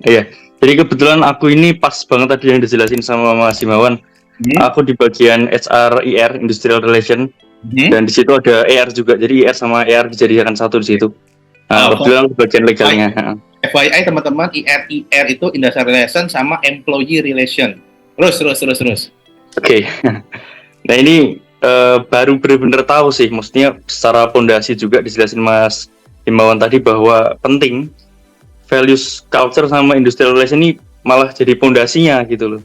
Iya. Jadi kebetulan aku ini pas banget tadi yang dijelasin sama Mas Himawan. Hmm? Aku di bagian HR IR Industrial Relation Hmm? dan di situ ada ER juga. Jadi IR sama ER dijadikan satu di situ. Nah, So, kebetulan aku di bagian legalnya. FYI teman-teman, IR itu Industrial Relation sama Employee Relation. Terus. Oke. Nah ini baru benar-benar tahu sih, maksudnya secara pondasi juga dijelasin Mas Himawan tadi bahwa penting values culture sama industrial relation ini malah jadi pondasinya gitu loh.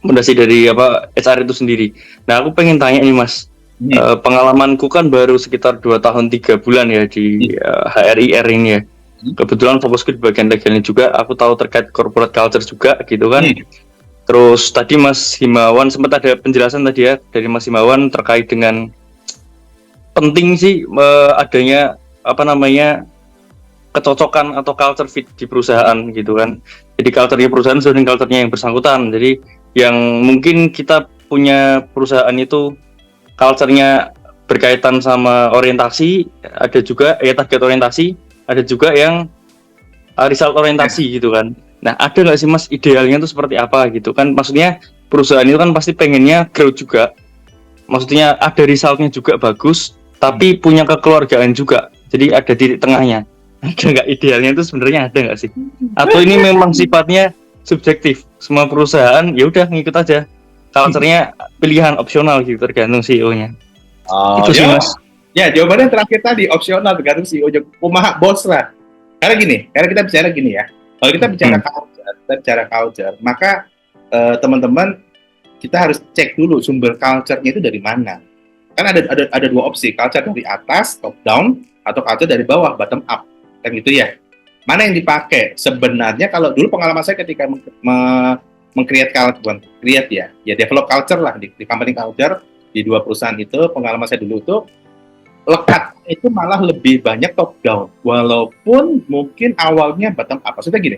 Pondasi dari apa HR itu sendiri. Nah aku pengen tanya nih Mas, Hmm. pengalamanku kan baru sekitar 2 tahun 3 bulan ya di HRIR ini ya. Hmm. Kebetulan fokusku di bagian legalnya juga, aku tahu terkait corporate culture juga gitu kan. Hmm. Terus tadi Mas Himawan sempat ada penjelasan tadi ya dari Mas Himawan terkait dengan penting sih adanya apa namanya kecocokan atau culture fit di perusahaan gitu kan. Jadi culture-nya perusahaan sesuai dengan culture-nya yang bersangkutan. Jadi yang mungkin kita punya perusahaan itu culture-nya berkaitan sama orientasi, ada juga ya target orientasi, ada juga yang result orientasi gitu kan. Nah, ada nggak sih Mas idealnya itu seperti apa gitu kan? Maksudnya perusahaan itu kan pasti pengennya growth juga. Maksudnya ada resultnya juga bagus, tapi punya kekeluargaan juga. Jadi ada di tengahnya. Ada nggak idealnya itu sebenarnya ada nggak sih? Atau ini memang sifatnya subjektif? Semua perusahaan ya udah ngikut aja. Culture-nya pilihan opsional gitu tergantung CEO-nya. Oh Itu sih ya, Mas. ya jawabannya terakhir tadi opsional tergantung CEO kumaha bos lah. Karena kita bicara gini ya. Kalau kita bicara culture, maka teman-teman kita harus cek dulu sumber culture-nya itu dari mana. Kan ada dua opsi, culture dari atas top down atau culture dari bawah bottom up, kan gitu ya. Mana yang dipakai? Sebenarnya kalau dulu pengalaman saya ketika meng-create culture, bukan create ya develop culture lah di company culture di dua perusahaan itu, pengalaman saya dulu tuh lekat itu malah lebih banyak top down, walaupun mungkin awalnya bottom up. Maksudnya gini,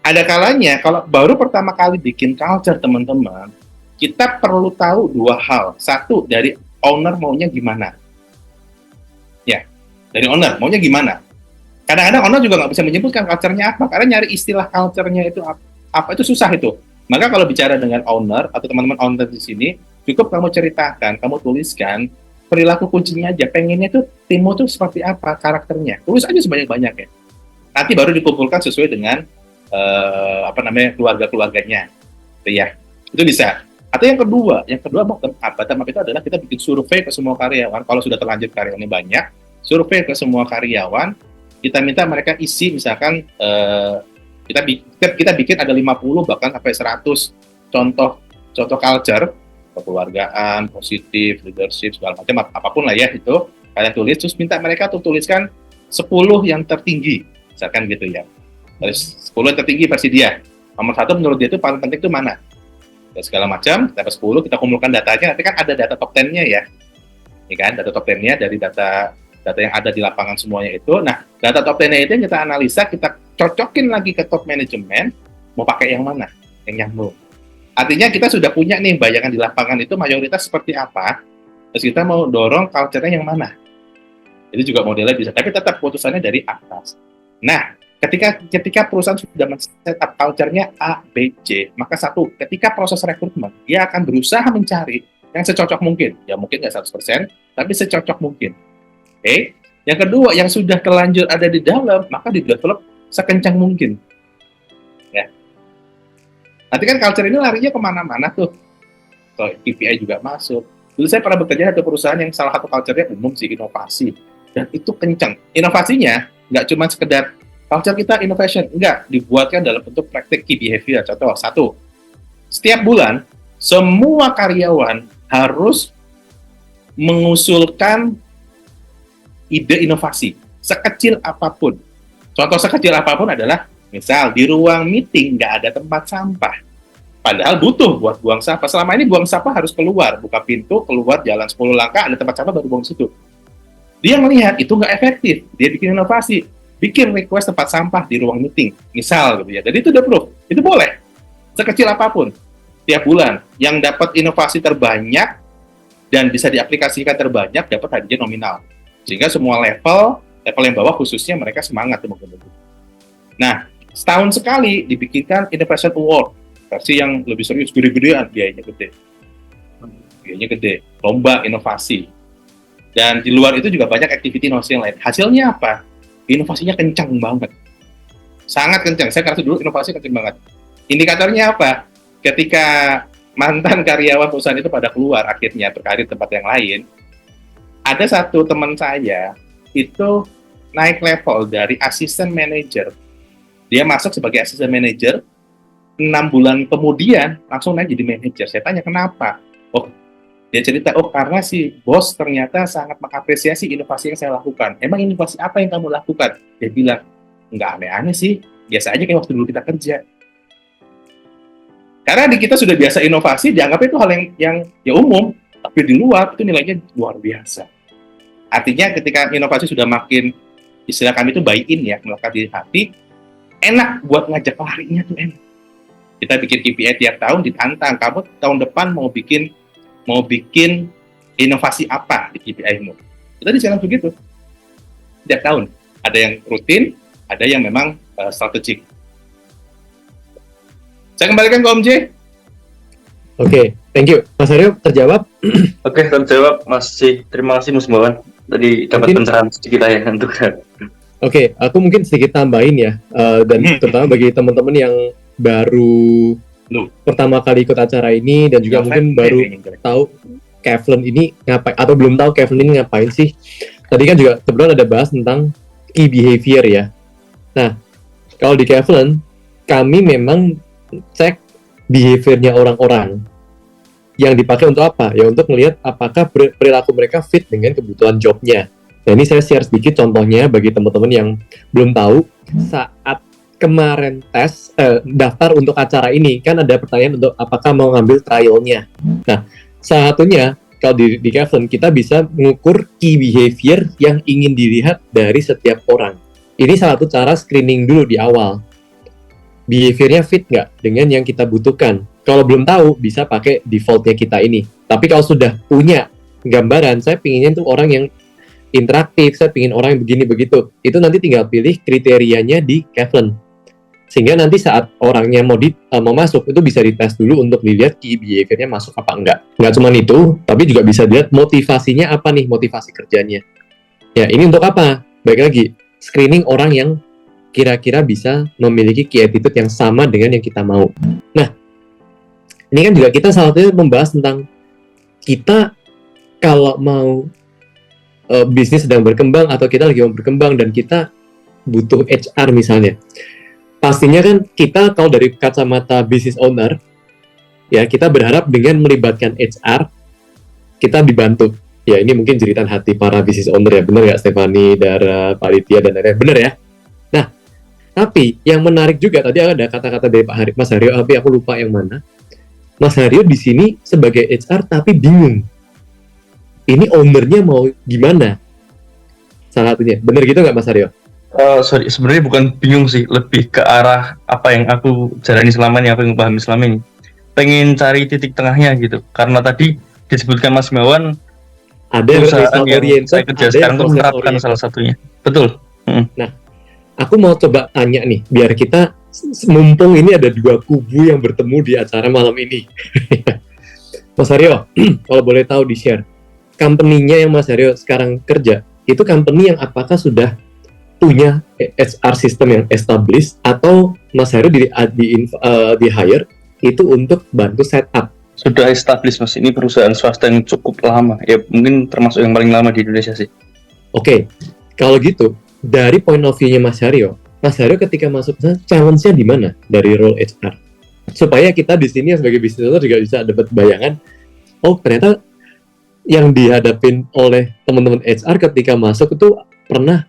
ada kalanya kalau baru pertama kali bikin culture teman-teman, kita perlu tahu dua hal. Satu, dari owner maunya gimana. Ya, dari owner maunya gimana. Kadang-kadang owner juga nggak bisa menyebutkan culture-nya apa, karena nyari istilah culture-nya itu apa itu susah itu. Maka kalau bicara dengan owner atau teman-teman owner di sini, cukup kamu ceritakan, kamu tuliskan perilaku kuncinya aja. Pengennya tuh timmu tuh seperti apa karakternya. Tulis aja sebanyak-banyak ya. Nanti baru dikumpulkan sesuai dengan keluarga-keluarganya. Itu ya. Itu bisa. Atau yang kedua bottom up itu adalah kita bikin survei ke semua karyawan. Kalau sudah terlanjur karyawannya banyak, survei ke semua karyawan, kita minta mereka isi misalkan kita bikin ada 50 bahkan sampai 100 contoh culture, kekeluargaan, positif, leadership, segala macam apapun lah ya itu kalian tulis, terus minta mereka tuh tuliskan 10 yang tertinggi misalkan gitu ya. Terus 10 yang tertinggi versi dia. Nomor 1 menurut dia itu paling penting itu mana? Dan segala macam, dapat 10 kita kumpulkan datanya, nanti kan ada data top 10-nya ya. Ya kan, data top 10-nya dari data yang ada di lapangan semuanya itu. Nah, data top 10-nya itu yang kita analisa, kita cocokin lagi ke top manajemen, mau pakai yang mana, yang nyambung. Artinya kita sudah punya nih bayangan di lapangan itu mayoritas seperti apa, terus kita mau dorong culture-nya yang mana. Itu juga modelnya bisa, tapi tetap putusannya dari atas. Nah, ketika perusahaan sudah men-set up culture-nya A, B, C, maka satu, ketika proses rekrutmen, dia akan berusaha mencari yang secocok mungkin. Ya mungkin nggak 100%, tapi secocok mungkin. Oke. Yang kedua, yang sudah terlanjur ada di dalam, maka di-develop sekencang mungkin. Ya. Nanti kan culture ini larinya kemana-mana tuh. So, KPI juga masuk. Dulu saya pernah bekerja di perusahaan yang salah satu culture-nya umum sih, inovasi. Dan itu kencang. Inovasinya nggak cuma sekedar culture kita innovation, enggak, dibuatkan dalam bentuk praktik key behavior. Contoh, satu, setiap bulan, semua karyawan harus mengusulkan ide inovasi, sekecil apapun. Contoh sekecil apapun adalah, misal di ruang meeting nggak ada tempat sampah. Padahal butuh buat buang sampah. Selama ini buang sampah harus keluar, buka pintu, keluar jalan 10 langkah, ada tempat sampah baru buang situ. Dia melihat itu nggak efektif, dia bikin inovasi, bikin request tempat sampah di ruang meeting, misal gitu ya. Jadi itu udah proof, itu boleh, sekecil apapun, tiap bulan. Yang dapat inovasi terbanyak dan bisa diaplikasikan terbanyak dapat hadiah nominal. Sehingga semua level yang bawah khususnya mereka semangat teman-teman. Nah, setahun sekali dibikinkan Innovation Award, versi yang lebih serius, gede-gedean, biayanya gede, lomba inovasi. Dan di luar itu juga banyak aktiviti inovasi yang lain. Hasilnya apa? Inovasinya kencang banget. Sangat kencang. Saya kasih dulu inovasi kencang banget. Indikatornya apa? Ketika mantan karyawan perusahaan itu pada keluar akhirnya berkarir tempat yang lain, ada satu teman saya itu naik level dari asisten manager. Dia masuk sebagai asisten manager, 6 bulan kemudian langsung naik jadi manajer. Saya tanya kenapa? Oh, dia cerita, oh karena si bos ternyata sangat mengapresiasi inovasi yang saya lakukan. Emang inovasi apa yang kamu lakukan? Dia bilang, nggak aneh-aneh sih, biasa aja kayak waktu dulu kita kerja. Karena di kita sudah biasa inovasi, dianggap itu hal yang ya umum, tapi di luar itu nilainya luar biasa. Artinya ketika inovasi sudah makin, istilah kami itu buy-in ya, melekat di hati, enak buat ngajak larinya tuh enak. Kita bikin KPI tiap tahun, ditantang, kamu tahun depan mau bikin inovasi apa di KPI-mu. Kita di challenge begitu. Setiap tahun. Ada yang rutin, ada yang memang strategik. Saya kembalikan ke Om J. Oke, thank you. Mas Aryo, terjawab? Oke, terjawab Mas C. Terima kasih Mas Bawan. Tadi dapat pencerahan sedikit ya untuk. Oke, aku mungkin sedikit tambahin ya, dan terutama bagi teman-teman yang baru pertama kali ikut acara ini dan juga mungkin baru tahu Kevlin ini ngapain atau belum tahu Kevlin ini ngapain sih. Tadi kan juga kebetulan ada bahas tentang key behavior ya. Nah, kalau di Kevlin kami memang cek behaviornya orang-orang yang dipakai untuk apa? Ya untuk melihat apakah perilaku mereka fit dengan kebutuhan jobnya. Nah ini saya share sedikit contohnya bagi teman-teman yang belum tahu. Saat kemarin tes daftar untuk acara ini kan ada pertanyaan untuk apakah mau ngambil trialnya. Nah salah satunya kalau di Kevlin kita bisa mengukur key behavior yang ingin dilihat dari setiap orang. Ini salah satu cara screening dulu di awal. Behaviornya fit nggak dengan yang kita butuhkan. Kalau belum tahu, bisa pakai defaultnya kita ini. Tapi kalau sudah punya gambaran, saya pinginnya tuh orang yang interaktif, saya pingin orang yang begini begitu. Itu nanti tinggal pilih kriterianya di Kevlin. Sehingga nanti saat orangnya mau masuk, itu bisa dites dulu untuk dilihat key behaviornya masuk apa enggak. Nggak cuma itu, tapi juga bisa dilihat motivasinya apa nih, motivasi kerjanya. Ya, ini untuk apa? Baik lagi, screening orang yang kira-kira bisa memiliki key attitude yang sama dengan yang kita mau. Nah, ini kan juga kita salah satunya membahas tentang kita kalau mau bisnis sedang berkembang atau kita lagi mau berkembang dan kita butuh HR misalnya. Pastinya kan kita kalau dari kacamata business owner, ya kita berharap dengan melibatkan HR, kita dibantu. Ya ini mungkin jeritan hati para business owner ya, bener nggak Stefani, Dara, Pak Litya, dan lain-lain, bener ya? Nah, tapi yang menarik juga tadi ada kata-kata dari Mas Haryo, tapi aku lupa yang mana. Mas Haryo di sini sebagai HR tapi bingung. Ini ownernya mau gimana? Salah satunya, bener gitu nggak Mas Haryo? Sorry, sebenarnya bukan bingung sih, lebih ke arah apa yang aku jalani selama ini, apa yang aku pahami selama ini. Pengen cari titik tengahnya gitu. Karena tadi disebutkan Mas Himawan, ada perusahaan yang saya kerja sekarang itu menerapkan salah satunya. Betul. Nah, aku mau coba tanya nih, biar kita mumpung ini ada dua kubu yang bertemu di acara malam ini. Mas Haryo, kalau boleh tahu di-share, company-nya yang Mas Haryo sekarang kerja, itu company yang apakah sudah punya HR system yang established atau Mas Haryo di hire itu untuk bantu setup? Sudah established Mas, ini perusahaan swasta yang cukup lama, ya mungkin termasuk yang paling lama di Indonesia sih. Oke, kalau gitu, dari point of view-nya Mas Haryo ketika masuk sana, challenge-nya di mana dari role HR? Supaya kita di sini sebagai business owner juga bisa dapat bayangan, oh ternyata yang dihadapin oleh teman-teman HR ketika masuk itu pernah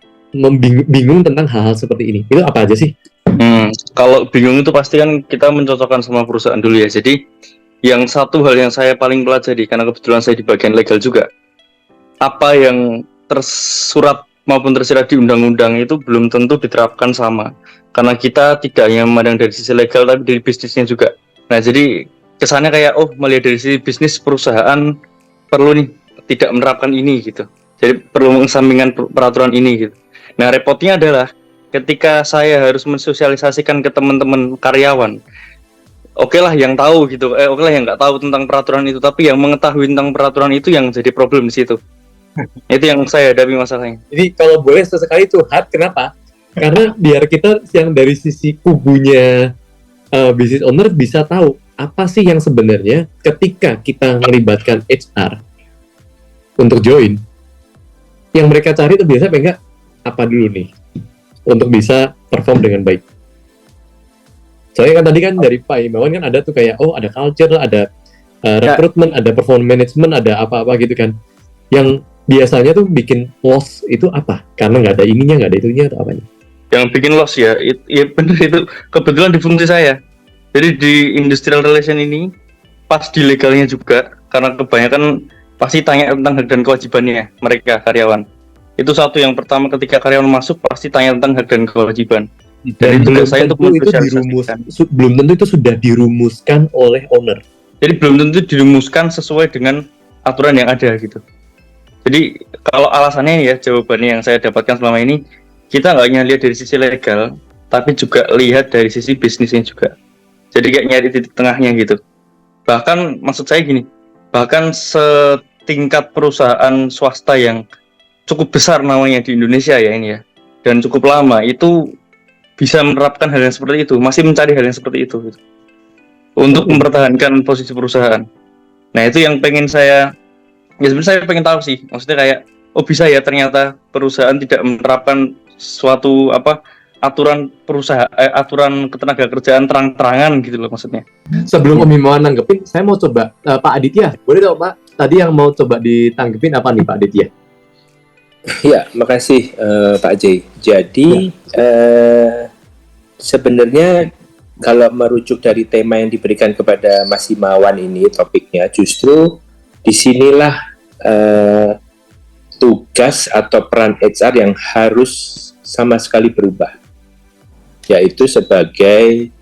bingung tentang hal-hal seperti ini. Itu apa aja sih? Kalau bingung itu pasti kan kita mencocokkan sama perusahaan dulu ya. Jadi yang satu hal yang saya paling pelajari, karena kebetulan saya di bagian legal juga, apa yang tersurat maupun tersirat di undang-undang itu belum tentu diterapkan sama. Karena kita tidak hanya memandang dari sisi legal, tapi dari bisnisnya juga. Nah, jadi kesannya kayak, oh melihat dari sisi bisnis perusahaan perlu nih tidak menerapkan ini gitu. Jadi perlu mengesampingkan peraturan ini gitu. Nah, repotnya adalah ketika saya harus mensosialisasikan ke teman-teman karyawan, oke lah yang tahu gitu, oke lah yang nggak tahu tentang peraturan itu, tapi yang mengetahui tentang peraturan itu yang jadi problem di situ. Itu yang saya hadapi masalahnya. Jadi kalau boleh sesekali curhat, kenapa? Karena biar kita yang dari sisi kubunya business owner bisa tahu apa sih yang sebenarnya ketika kita melibatkan HR untuk join, yang mereka cari itu biasa enggak apa dulu nih untuk bisa perform dengan baik. Soalnya kan tadi kan dari Pak Himawan kan ada tuh kayak ada culture, ada recruitment, ada performance management, ada apa-apa gitu kan. Yang biasanya tuh bikin loss itu apa? Karena nggak ada ininya, nggak ada itunya atau apanya? Yang bikin loss ya, ya benar itu kebetulan di fungsi saya. Jadi di industrial relation ini pas di legalnya juga, karena kebanyakan pasti tanya tentang hak dan kewajibannya mereka karyawan. Itu satu yang pertama ketika karyawan masuk pasti tanya tentang hak dan kewajiban. Dan itu belum saya tentu itu belum tentu itu sudah dirumuskan oleh owner. Jadi belum tentu dirumuskan sesuai dengan aturan yang ada gitu. Jadi kalau alasannya ya, jawabannya yang saya dapatkan selama ini, kita nggak hanya lihat dari sisi legal, tapi juga lihat dari sisi bisnisnya juga. Jadi kayak nyari titik tengahnya gitu. Bahkan maksud saya gini, bahkan setingkat perusahaan swasta yang cukup besar namanya di Indonesia ya ini ya, dan cukup lama itu bisa menerapkan hal yang seperti itu, masih mencari hal yang seperti itu gitu, untuk mempertahankan posisi perusahaan. Nah itu yang pengen saya, ya sebenarnya saya pengen tahu sih, maksudnya kayak bisa ya ternyata perusahaan tidak menerapkan suatu aturan perusahaan, aturan ketenaga kerjaan terang-terangan gitu loh maksudnya. Sebelum Om Himawan nanggepin, saya mau coba Pak Aditya, boleh dong Pak? Tadi yang mau coba ditanggepin apa nih Pak Aditya? Ya, makasih Pak J. Jadi sebenarnya kalau merujuk dari tema yang diberikan kepada Mas Himawan ini topiknya, justru disinilah tugas atau peran HR yang harus sama sekali berubah, yaitu sebagai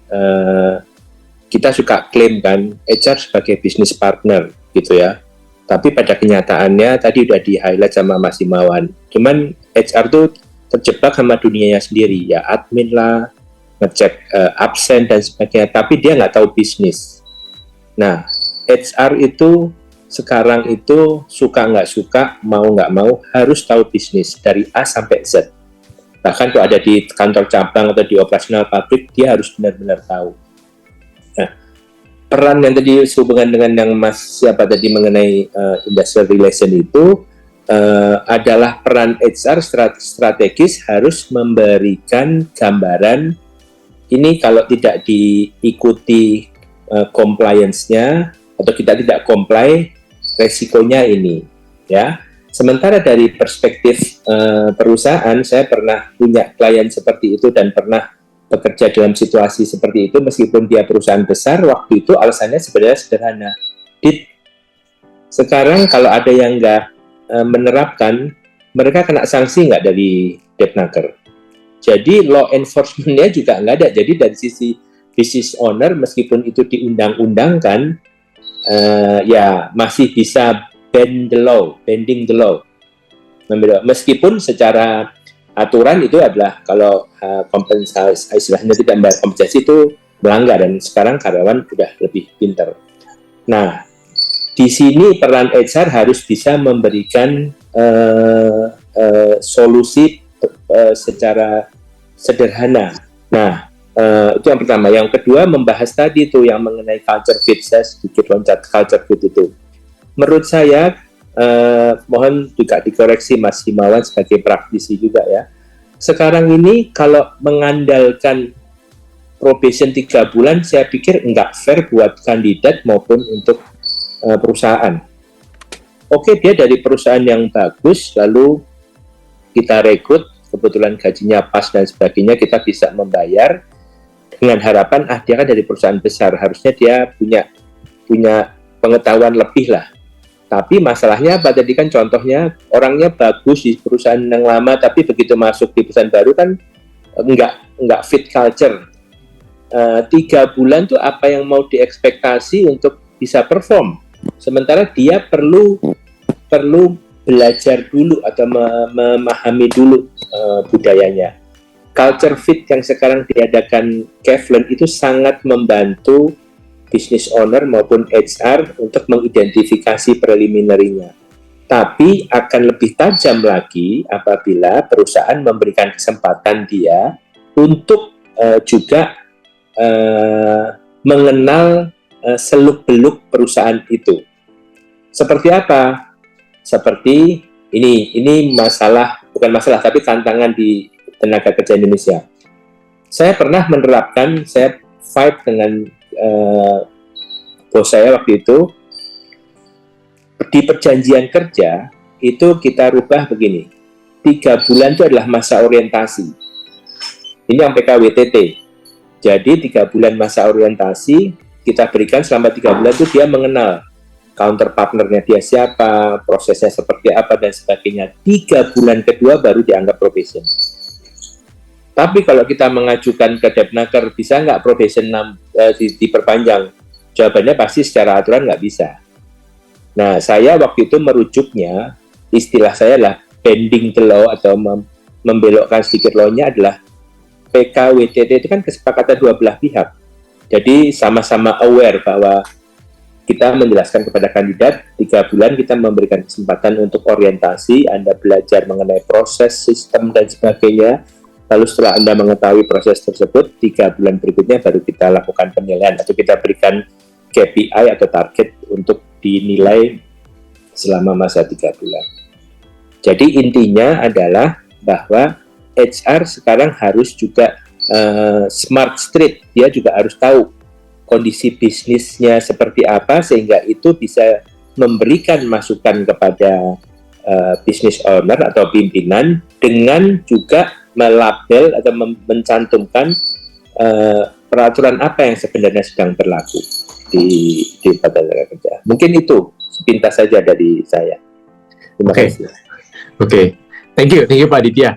kita suka klaim kan HR sebagai business partner gitu ya. Tapi pada kenyataannya tadi udah di-highlight sama Mas Himawan. Cuman HR tuh terjebak sama dunianya sendiri. Ya admin lah, ngecek absen dan sebagainya. Tapi dia nggak tahu bisnis. Nah, HR itu sekarang itu suka nggak suka, mau nggak mau, harus tahu bisnis. Dari A sampai Z. Bahkan kalau ada di kantor cabang atau di operasional pabrik, dia harus benar-benar tahu. Nah, peran yang tadi sehubungan dengan yang Mas siapa tadi mengenai industrial relation itu adalah peran HR strategis harus memberikan gambaran ini kalau tidak diikuti compliance-nya atau kita tidak comply resikonya ini ya. Sementara dari perspektif perusahaan, saya pernah punya klien seperti itu dan pernah bekerja dalam situasi seperti itu, meskipun dia perusahaan besar, waktu itu alasannya sebenarnya sederhana. Sekarang kalau ada yang nggak menerapkan, mereka kena sanksi nggak dari Depnaker. Jadi law enforcement-nya juga nggak ada. Jadi dari sisi business owner, meskipun itu diundang-undangkan, ya masih bisa bending the law. Meskipun secara aturan itu adalah kalau kompensasi istilahnya tidak membayar kompensasi itu melanggar, dan sekarang karyawan sudah lebih pintar. Nah, di sini peran HR harus bisa memberikan solusi secara sederhana. Nah, itu yang pertama. Yang kedua, membahas tadi tuh yang mengenai culture fit. Saya sedikit loncat culture fit itu. Menurut saya, mohon juga dikoreksi Mas Himawan sebagai praktisi juga ya. Sekarang ini kalau mengandalkan probation 3 bulan, saya pikir nggak fair buat kandidat maupun untuk perusahaan. Oke, dia dari perusahaan yang bagus, lalu kita rekrut, kebetulan gajinya pas dan sebagainya, kita bisa membayar dengan harapan dia kan dari perusahaan besar, harusnya dia punya pengetahuan lebih lah. Tapi masalahnya apa tadi kan contohnya orangnya bagus di perusahaan yang lama, tapi begitu masuk di perusahaan baru kan nggak fit culture. 3 bulan tuh apa yang mau diekspektasi untuk bisa perform? Sementara dia perlu belajar dulu atau memahami dulu budayanya. culture fit yang sekarang diadakan Kevlon itu sangat membantu business owner maupun HR untuk mengidentifikasi preliminary-nya. Tapi akan lebih tajam lagi apabila perusahaan memberikan kesempatan dia untuk juga mengenal seluk-beluk perusahaan itu. Seperti apa? Seperti ini bukan masalah, tapi tantangan di tenaga kerja Indonesia. Saya pernah menerapkan, saya fight dengan bos saya waktu itu, di perjanjian kerja itu kita rubah begini, 3 bulan itu adalah masa orientasi. Ini yang PKWTT. Jadi 3 bulan masa orientasi kita berikan, selama 3 bulan itu dia mengenal counter partnernya dia siapa, prosesnya seperti apa dan sebagainya. 3 bulan kedua baru dianggap probation. Tapi kalau kita mengajukan ke Depnaker, bisa nggak probation diperpanjang? Jawabannya pasti secara aturan nggak bisa. Nah, saya waktu itu merujuknya, istilah saya lah bending the law atau membelokkan sedikit law-nya adalah PKWTT itu kan kesepakatan dua belah pihak. Jadi sama-sama aware bahwa kita menjelaskan kepada kandidat 3 bulan kita memberikan kesempatan untuk orientasi, Anda belajar mengenai proses, sistem dan sebagainya. Lalu setelah Anda mengetahui proses tersebut, 3 bulan berikutnya baru kita lakukan penilaian atau kita berikan KPI atau target untuk dinilai selama masa 3 bulan. Jadi intinya adalah bahwa HR sekarang harus juga smart street, dia juga harus tahu kondisi bisnisnya seperti apa sehingga itu bisa memberikan masukan kepada business owner atau pimpinan dengan juga melabel atau mencantumkan peraturan apa yang sebenarnya sedang berlaku di tenaga kerja. Mungkin itu sepintas saja dari saya. Terima kasih. Oke. Thank you Pak Aditya.